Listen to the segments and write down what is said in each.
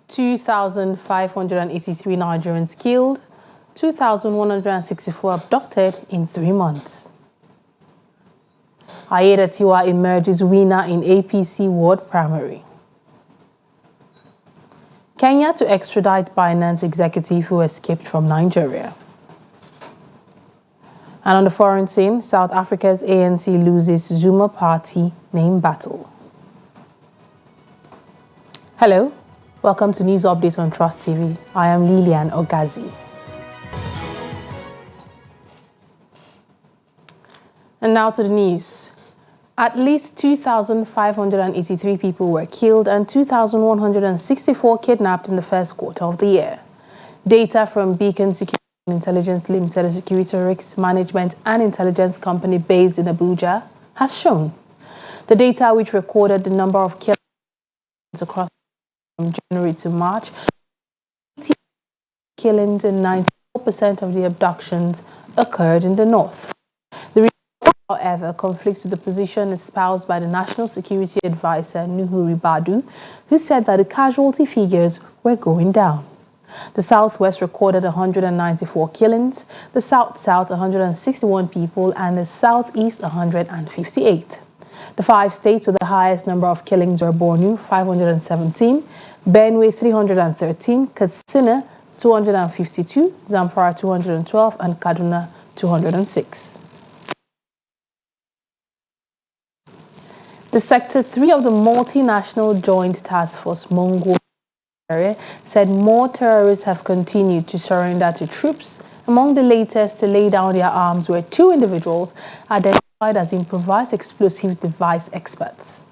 2,583 Nigerians killed, 2,164 abducted in 3 months. Lled emerges winner in APC ward primary. Kenya to extradite Binance executive who escaped from Nigeria. And on the foreign scene, South Africa's ANC loses Zuma party name battle. Hello, welcome to News Updates on Trust TV. I am Lilian Ogazi. And now to the news. At least 2,583 people were killed and 2,164 kidnapped in the first quarter of the year. Data from Beacon Security Intelligence Limited, a security risk management and intelligence company based in Abuja, has shown. The data, which recorded the number of killings across from January to March, killings in 94% of the abductions occurred in the north. The report, however, conflicts with the position espoused by the National Security Advisor Nuhu Ribadu, who said that the casualty figures were going down. The Southwest recorded 194 killings, the South-South 161 people, and the Southeast 158. The 5 states with the highest number of killings were Borno 517, Benue 313, Katsina 252, Zamfara 212, and Kaduna 206. The Sector 3 of the multinational Joint Task Force Mongo area said more terrorists have continued to surrender to troops. Among the latest to lay down their arms were 2 individuals identified as improvised explosive device experts.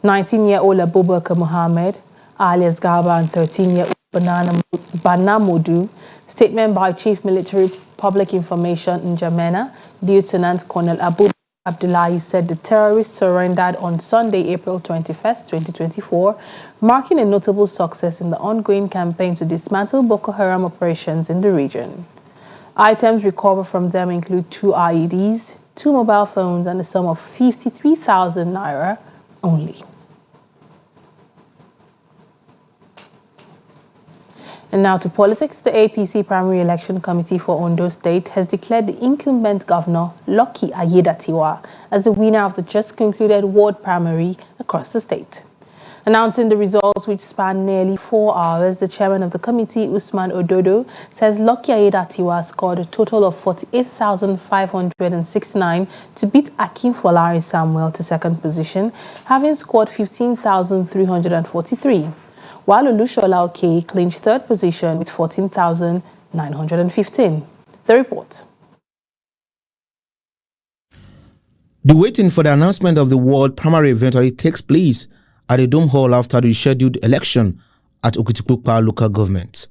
19-year-old Abubakar Mohammed, alias Garba, and 13-year-old Bana Modu. Statement by Chief Military Public Information in Jamena, Lieutenant Colonel Abdullahi said the terrorists surrendered on Sunday, April 21, 2024, marking a notable success in the ongoing campaign to dismantle Boko Haram operations in the region. Items recovered from them include 2 IEDs, 2 mobile phones, and a sum of 53,000 naira only. And now to politics. The APC Primary Election Committee for Ondo State has declared the incumbent governor, Lucky Ayedatiwa, as the winner of the just concluded ward primary across the state. Announcing the results, which span nearly 4 hours, the chairman of the committee, Usman Ododo, says Lucky Ayedatiwa scored a total of 48,569 to beat Akin Folari Samuel to second position, having scored 15,343. While Olushola Oke clinched third position with 14,915. The report. The waiting for the announcement of the ward primary eventually takes place at the Dome Hall after the scheduled election at Okitipupa local government.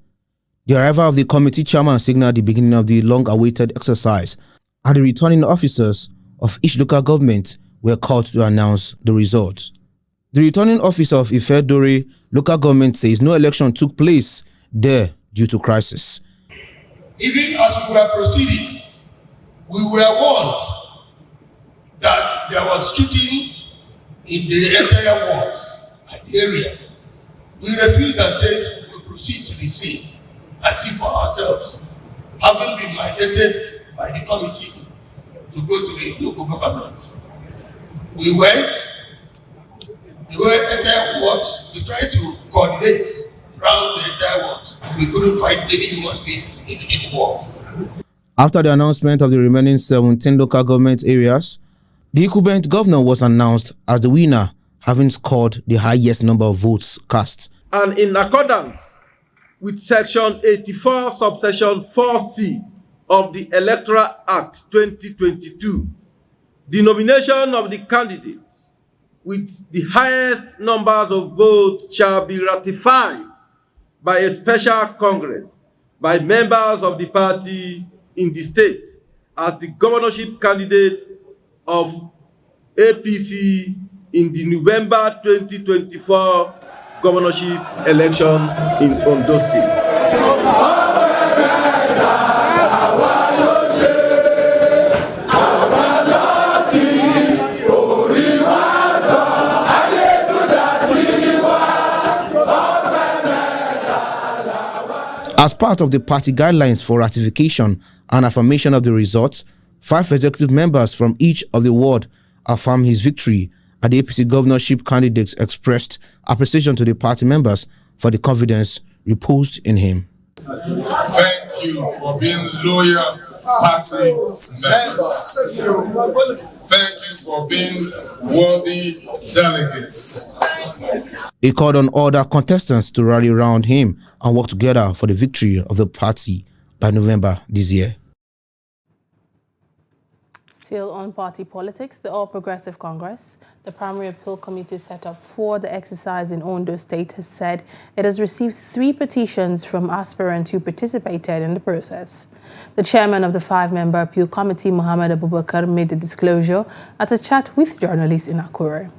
The arrival of the committee chairman signaled the beginning of the long-awaited exercise, and the returning officers of each local government were called to announce the results. The returning officer of Ife-Dore local government says no election took place there due to crisis. Even as we were proceeding, we were warned that there was shooting in the entire wards and the area. We refused and said we will proceed to the scene and see for ourselves, having been mandated by the committee to go to the local government. We went. The entire wards, we tried to coordinate around the entire wards. We couldn't find any human being in the ward. After the announcement of the remaining 17 local government areas, the incumbent governor was announced as the winner, having scored the highest number of votes cast. And in accordance with Section 84, subsection 4C of the Electoral Act 2022, the nomination of the candidate with the highest numbers of votes shall be ratified by a special Congress by members of the party in the state as the governorship candidate of APC in the November 2024 governorship election in Ondo State. As part of the party guidelines for ratification and affirmation of the results, 5 executive members from each of the ward affirmed his victory, and the APC governorship candidates expressed appreciation to the party members for the confidence reposed in him. Thank you for being loyal party members. Thank you for being worthy delegates. He called on other contestants to rally around him and work together for the victory of the party by November this year. Still on party politics, the All Progressive Congress, the primary appeal committee set up for the exercise in Ondo State, has said it has received 3 petitions from aspirants who participated in the process. The chairman of the 5-member appeal committee, Muhammad Abubakar, made the disclosure at a chat with journalists in Akure.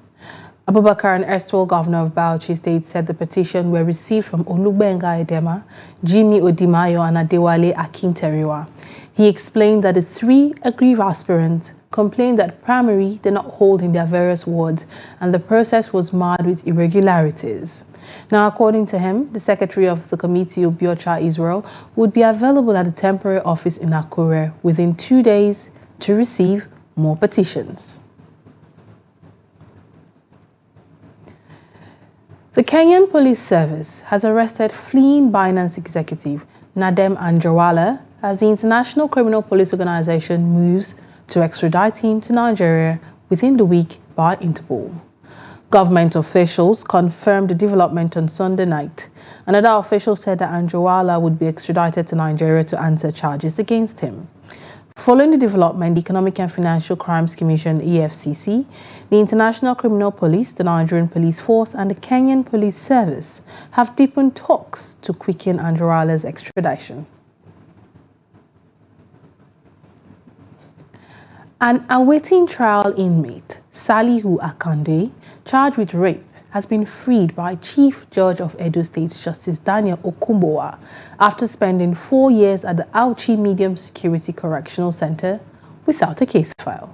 Abubakar, an erstwhile governor of Bauchi State, said the petition were received from Olugbenga Edema, Jimmy Odimayo, and Adewale Akinteriwa. He explained that the 3 aggrieved aspirants complained that primary did not hold in their various wards and the process was marred with irregularities. Now, according to him, the secretary of the committee, Obiocha Israel, would be available at the temporary office in Akure within 2 days to receive more petitions. The Kenyan Police Service has arrested fleeing Binance executive Nadem Anjarwalla as the International Criminal Police Organization moves to extradite him to Nigeria within the week by Interpol. Government officials confirmed the development on Sunday night. Another official said that Anjarwalla would be extradited to Nigeria to answer charges against him. Following the development, the Economic and Financial Crimes Commission, EFCC, the International Criminal Police, the Nigerian Police Force, and the Kenyan Police Service have deepened talks to quicken Anjarwalla's extradition. An awaiting trial inmate, Salihu Akande, charged with rape, has been freed by Chief Judge of Edo State Justice Daniel Okumbowa after spending 4 years at the Auchi Medium Security Correctional Center without a case file.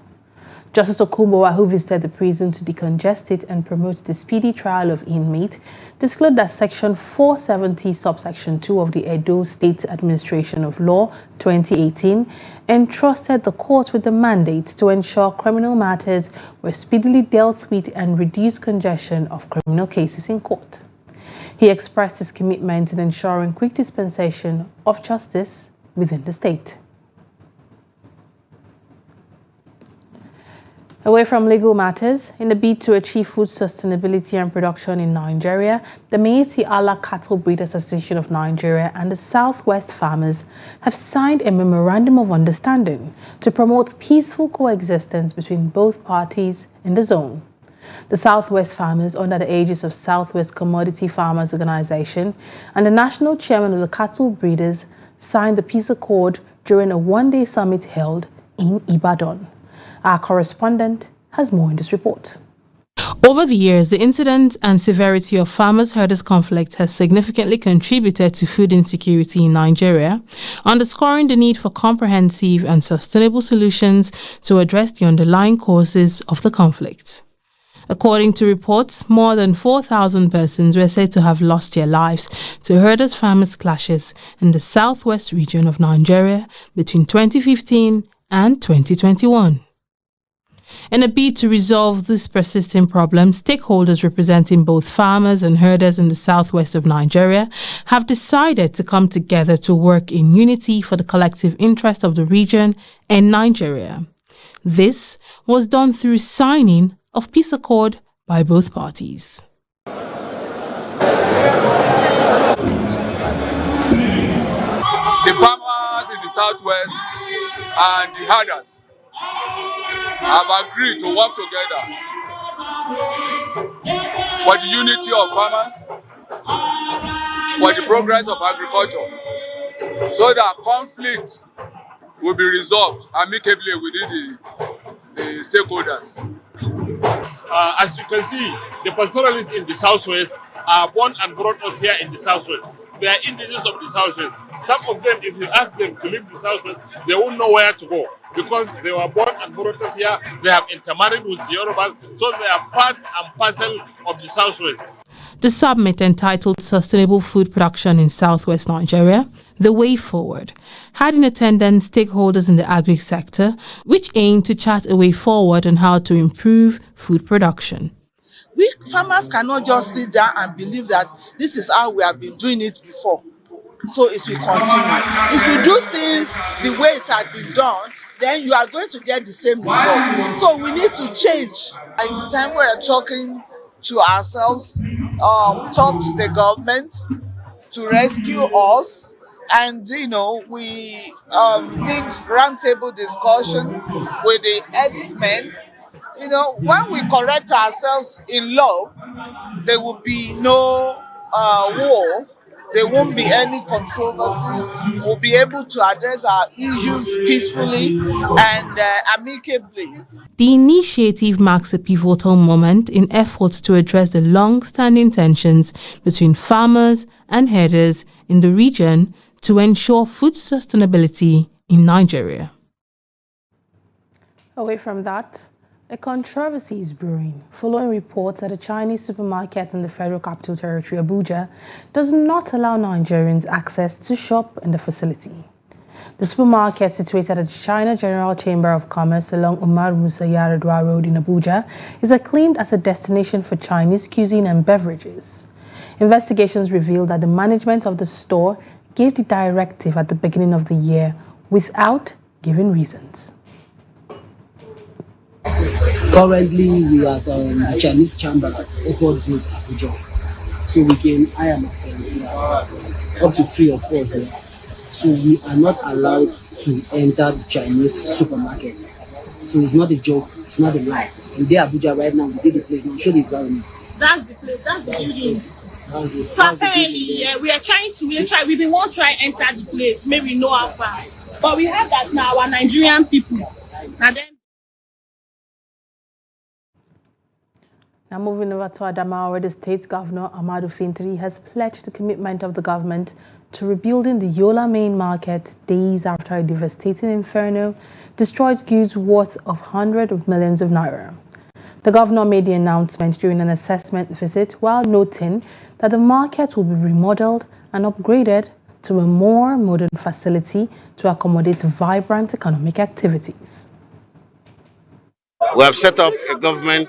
Justice Okumbowa, who visited the prison to decongest it and promote the speedy trial of inmate, disclosed that Section 470, subsection 2 of the Edo State Administration of Law 2018 entrusted the court with the mandate to ensure criminal matters were speedily dealt with and reduce congestion of criminal cases in court. He expressed his commitment in ensuring quick dispensation of justice within the state. Away from legal matters, in a bid to achieve food sustainability and production in Nigeria, the Meeti Allah Cattle Breeders Association of Nigeria and the Southwest Farmers have signed a memorandum of understanding to promote peaceful coexistence between both parties in the zone. The Southwest Farmers, under the aegis of Southwest Commodity Farmers Organization, and the national chairman of the cattle breeders signed the peace accord during a one-day summit held in Ibadan. Our correspondent has more in this report. Over the years, the incidence and severity of farmers-herders conflict has significantly contributed to food insecurity in Nigeria, underscoring the need for comprehensive and sustainable solutions to address the underlying causes of the conflict. According to reports, more than 4,000 persons were said to have lost their lives to herders-farmers clashes in the southwest region of Nigeria between 2015 and 2021. In a bid to resolve this persisting problem, stakeholders representing both farmers and herders in the southwest of Nigeria have decided to come together to work in unity for the collective interest of the region and Nigeria. This was done through signing of peace accord by both parties. The farmers in the southwest and the herders have agreed to work together for the unity of farmers, for the progress of agriculture, so that conflicts will be resolved amicably within the stakeholders. As you can see, the pastoralists in the southwest are born and brought us here in the southwest. They are indigenous of the southwest. Some of them, if you ask them to leave the southwest, they won't know where to go because they were born and brought us here. They have intermarried with the Yorubas, so they are part and parcel of the southwest. The summit, entitled Sustainable Food Production in Southwest Nigeria, The Way Forward, had in attendance stakeholders in the agri sector, which aimed to chart a way forward on how to improve food production. We farmers cannot just sit down and believe that this is how we have been doing it before, so it will continue. If you do things the way it had been done, then you are going to get the same result. So we need to change. It's time we are talking to ourselves, talk to the government to rescue us, and we need roundtable discussion with the herdsmen. When we correct ourselves in love, there will be no war. There won't be any controversies. We'll be able to address our issues peacefully and amicably. The initiative marks a pivotal moment in efforts to address the long-standing tensions between farmers and herders in the region to ensure food sustainability in Nigeria. Away from that, a controversy is brewing following reports that a Chinese supermarket in the Federal Capital Territory, Abuja, does not allow Nigerians access to shop in the facility. The supermarket, situated at the China General Chamber of Commerce along Umar Musa Yaradua Road in Abuja, is acclaimed as a destination for Chinese cuisine and beverages. Investigations revealed that the management of the store gave the directive at the beginning of the year without giving reasons. Currently, we are at the Chinese chamber, Airport Road, Abuja. So we can hire my friend, up to 3 or 4 here. So we are not allowed to enter the Chinese supermarket. So it's not a joke, it's not a lie. In there, Abuja right now, we did the place. Now show the environment. That's the place, that's the building. So apparently, we are trying to, we been want to try enter the place, maybe know how far. But we have that now, our Nigerian people. Now moving over to Adamawa, where the state governor Amadu Fintri has pledged the commitment of the government to rebuilding the Yola main market days after a devastating inferno destroyed goods worth of hundreds of millions of naira. The governor made the announcement during an assessment visit while noting that the market will be remodeled and upgraded to a more modern facility to accommodate vibrant economic activities. We have set up a government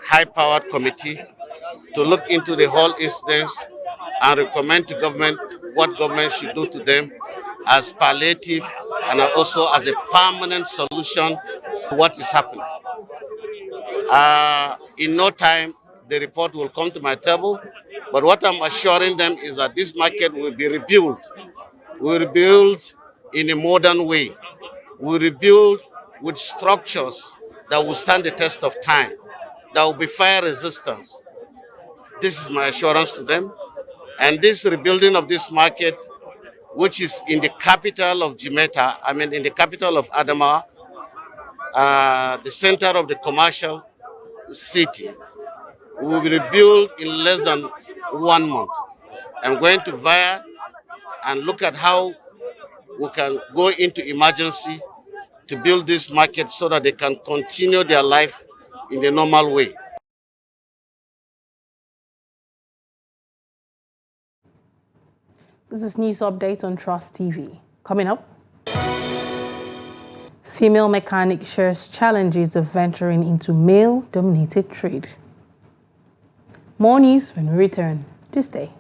high-powered committee to look into the whole incidents and recommend to government what government should do to them as palliative and also as a permanent solution to what is happening. In no time, the report will come to my table, but what I'm assuring them is that this market will be rebuilt. We'll rebuild in a modern way. We'll rebuild with structures that will stand the test of time, that will be fire resistance. This is my assurance to them. And this rebuilding of this market, which is in the capital of Jimeta, in the capital of Adamawa, the center of the commercial city, will be rebuilt in less than 1 month. I'm going to VIA and look at how we can go into emergency to build this market so that they can continue their life in the normal way. This is news update on Trust TV. Coming up, female mechanic shares challenges of venturing into male-dominated trade. More news when we return this day.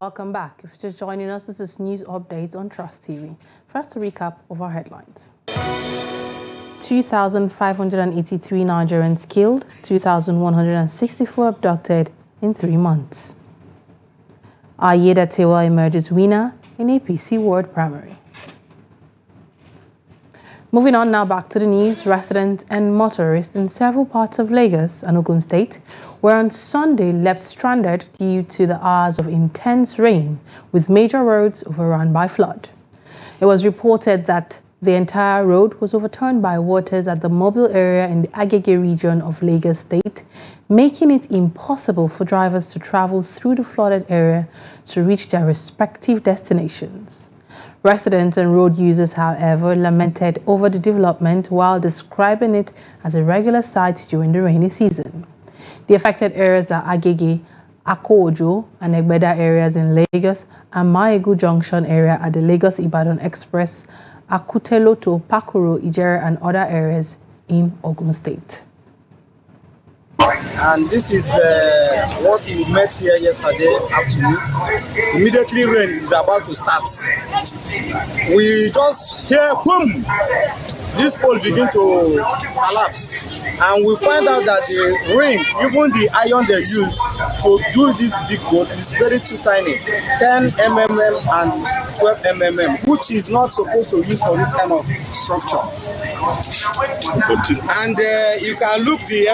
Welcome back. If you're just joining us, this is news updates on Trust TV. First, a recap of our headlines. 2,583 Nigerians killed, 2,164 abducted in 3 months. Lled emerges winner in APC Ward Primary. Moving on now back to the news, residents and motorists in several parts of Lagos and Ogun State were on Sunday left stranded due to the hours of intense rain, with major roads overrun by flood. It was reported that the entire road was overturned by waters at the Mobile area in the Agege region of Lagos State, making it impossible for drivers to travel through the flooded area to reach their respective destinations. Residents and road users, however, lamented over the development while describing it as a regular sight during the rainy season. The affected areas are Agege, Akojo, and Egbeda areas in Lagos, and Maegu Junction area at the Lagos-Ibadan Express, Akuteloto, Pakoro, Ijere, and other areas in Ogun State. And this is what we met here yesterday afternoon. Immediately rain is about to start. We just hear boom, this pole begin to collapse, and we find out that the ring, even the iron they use to do this big boat, is very too tiny, 10 mm and 12 mm, which is not supposed to use for this kind of structure. And you can look the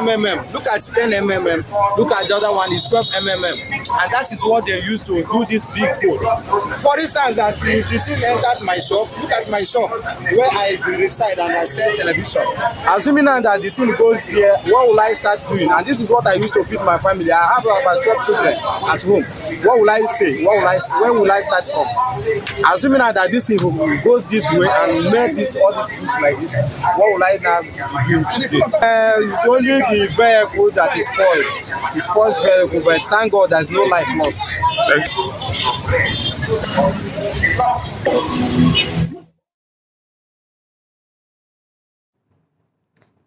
look at 10 mm, look at the other one is 12 mm, and that is what they use to do this big boat. For instance, that if you see entered my shop, look at my shop where I reside and I sell television. Assuming now that the thing goes here, what will I start doing? And this is what I used to feed my family. I have about 12 children at home. What will I say? Where will I start from? Assuming now that this thing goes this way and made this all these things like this, what will I now do today? It's only the vehicle that is spoiled. The spoiled vehicle, but thank God there's no life lost.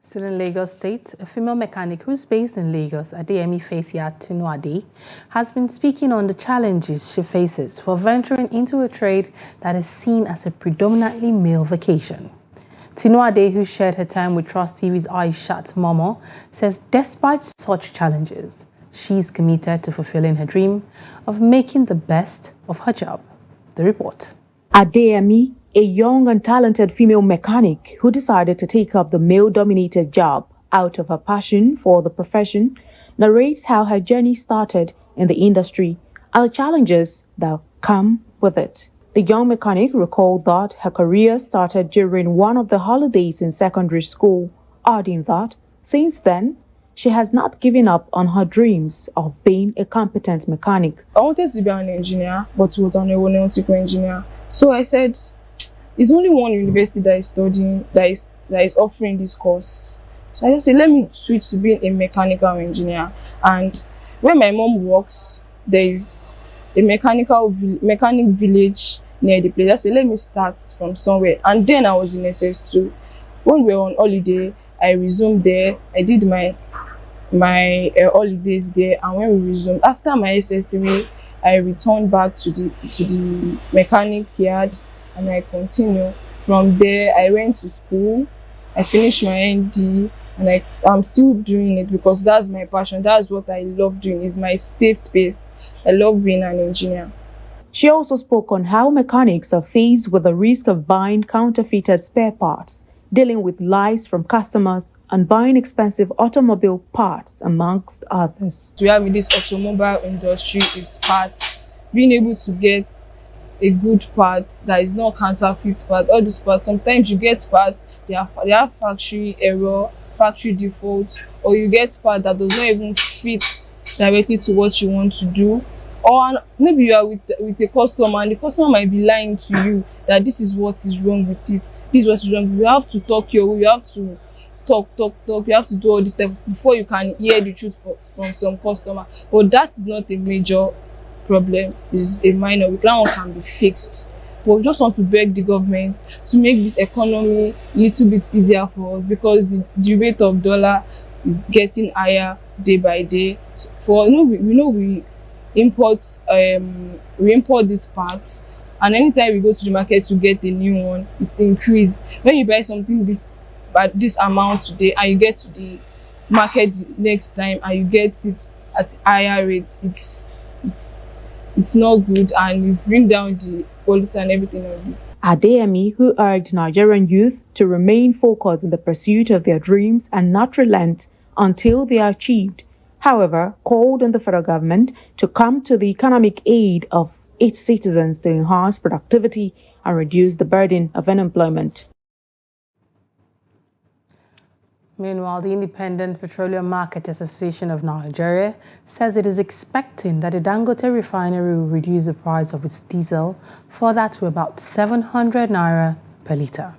Still in Lagos State, a female mechanic who's based in Lagos, Adeyemi Faithia Tinuade, has been speaking on the challenges she faces for venturing into a trade that is seen as a predominantly male vocation. Tinuade, who shared her time with Trust TV's Aishat Momo, says despite such challenges, she's committed to fulfilling her dream of making the best of her job. The report. Adeyemi, a young and talented female mechanic who decided to take up the male-dominated job out of her passion for the profession, narrates how her journey started in the industry and the challenges that come with it. The young mechanic recalled that her career started during one of the holidays in secondary school, adding that since then, she has not given up on her dreams of being a competent mechanic. I wanted to be an engineer, but was an aeronautical engineer. So I said, it's only one university that is studying, that is offering this course. So I just said, let me switch to being a mechanical engineer. And where my mom works, there is a mechanic village near the place. I said, let me start from somewhere. And then I was in SS2. When we were on holiday, I resumed there. I did my holidays there, and when we resumed after my SS3, I returned back to the mechanic yard, and I continued. From there, I went to school. I finished my ND, and I'm still doing it because that's my passion. That's what I love doing. It's my safe space. I love being an engineer. She also spoke on how mechanics are faced with the risk of buying counterfeited spare parts, dealing with lies from customers, and buying expensive automobile parts, amongst others. We have in this automobile industry is parts, being able to get a good part that is not counterfeit part. All these parts, sometimes you get parts, they have factory error, factory default, or you get part that does not even fit directly to what you want to do. Or maybe you are with a customer and the customer might be lying to you that this is what is wrong with it. This is what is wrong. You have to talk your way. You have to talk. You have to do all this stuff before you can hear the truth from some customer. But that is not a major problem. It's a minor. That one can be fixed. But we just want to beg the government to make this economy a little bit easier for us, because the rate of dollar is getting higher day by day. For we import these parts, and anytime we go to the market to get a new one, it's increased. When you buy something this amount today and you get to the market the next time and you get it at higher rates, it's not good, and it's bring down the quality and everything of this. Adeyemi, who urged Nigerian youth to remain focused in the pursuit of their dreams and not relent until they are achieved, however, called on the federal government to come to the economic aid of its citizens to enhance productivity and reduce the burden of unemployment. Meanwhile, the Independent Petroleum Marketers Association of Nigeria says it is expecting that the Dangote refinery will reduce the price of its diesel further to about 700 naira per litre.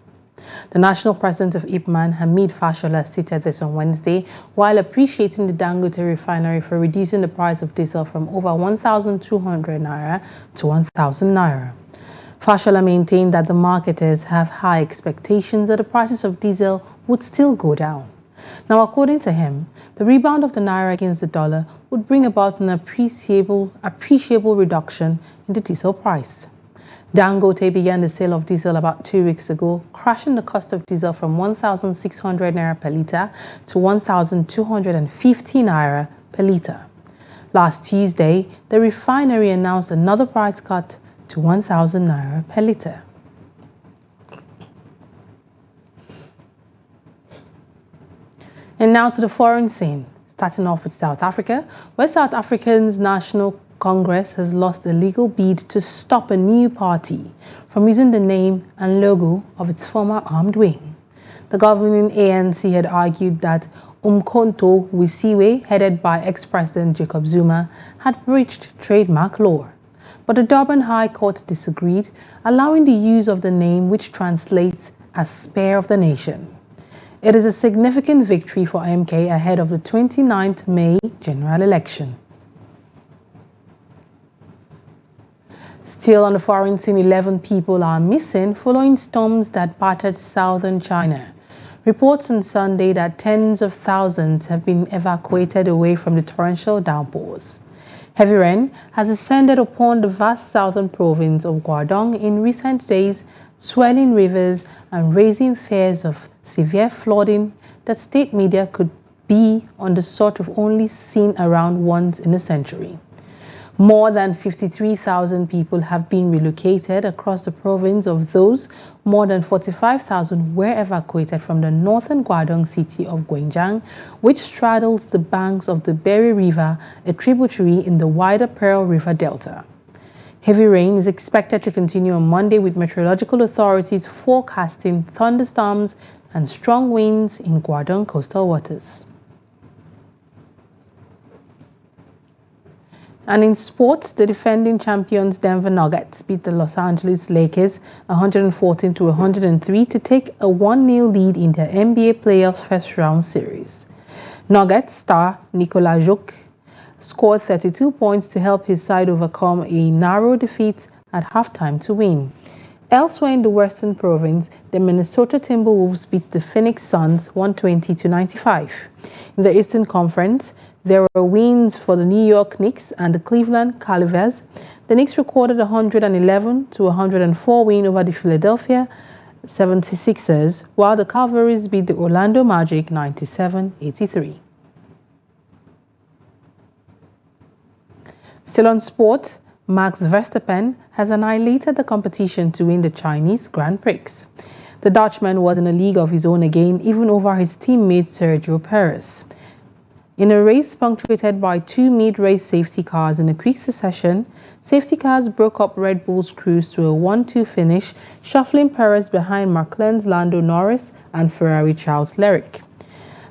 The national president of IPMAN, Hamid Fashola, stated this on Wednesday while appreciating the Dangote refinery for reducing the price of diesel from over 1,200 naira to 1,000 naira. Fashola maintained that the marketers have high expectations that the prices of diesel would still go down. Now, according to him, the rebound of the naira against the dollar would bring about an appreciable reduction in the diesel price. Dangote began the sale of diesel about 2 weeks ago, crashing the cost of diesel from 1,600 naira per litre to 1,250 naira per litre. Last Tuesday, the refinery announced another price cut to 1,000 naira per litre. And now to the foreign scene, starting off with South Africa, where South Africa's National Congress has lost a legal bid to stop a new party from using the name and logo of its former armed wing. The governing ANC had argued that Umkhonto we Sizwe, headed by ex-President Jacob Zuma, had breached trademark law. But the Durban High Court disagreed, allowing the use of the name, which translates as Spear of the Nation. It is a significant victory for MK ahead of the 29th May general election. Still on the foreign scene, 11 people are missing following storms that battered southern China. Reports on Sunday that tens of thousands have been evacuated away from the torrential downpours. Heavy rain has descended upon the vast southern province of Guangdong in recent days, swelling rivers and raising fears of severe flooding that state media could be on the sort of only seen around once in a century. More than 53,000 people have been relocated across the province. Of those, more than 45,000 were evacuated from the northern Guangdong city of Gwenjiang, which straddles the banks of the Berry River, a tributary in the wider Pearl River Delta. Heavy rain is expected to continue on Monday, with meteorological authorities forecasting thunderstorms and strong winds in Guangdong coastal waters. And in sports, the defending champions Denver Nuggets beat the Los Angeles Lakers 114-103 to take a 1-0 lead in their NBA playoffs first round series. Nuggets star Nikola Jokic scored 32 points to help his side overcome a narrow defeat at halftime to win. Elsewhere in the Western Province, the Minnesota Timberwolves beat the Phoenix Suns 120-95. In the Eastern Conference, there were wins for the New York Knicks and the Cleveland Cavaliers. The Knicks recorded a 111-104 win over the Philadelphia 76ers, while the Cavaliers beat the Orlando Magic 97-83. Still on sport, Max Verstappen has annihilated the competition to win the Chinese Grand Prix. The Dutchman was in a league of his own again, even over his teammate Sergio Perez. In a race punctuated by 2 mid-race safety cars in a quick succession, safety cars broke up Red Bull's cruise to a 1-2 finish, shuffling Perez behind McLaren's Lando Norris and Ferrari Charles Leclerc.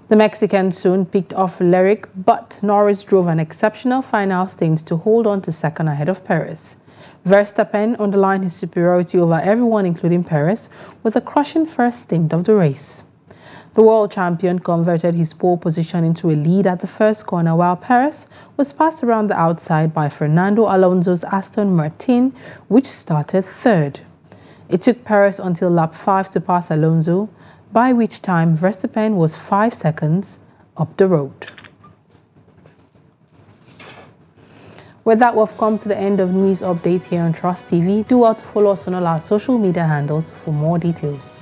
The Mexican soon picked off Leclerc, but Norris drove an exceptional final stint to hold on to second ahead of Perez. Verstappen underlined his superiority over everyone, including Perez, with a crushing first stint of the race. The world champion converted his pole position into a lead at the first corner, while Perez was passed around the outside by Fernando Alonso's Aston Martin, which started third. It took Perez until lap 5 to pass Alonso, by which time Verstappen was 5 seconds up the road. With that, we've come to the end of news update here on Trust TV. Do well to follow us on all our social media handles for more details.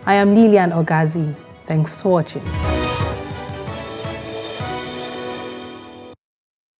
I am Lilian Ogazi. Thanks for watching.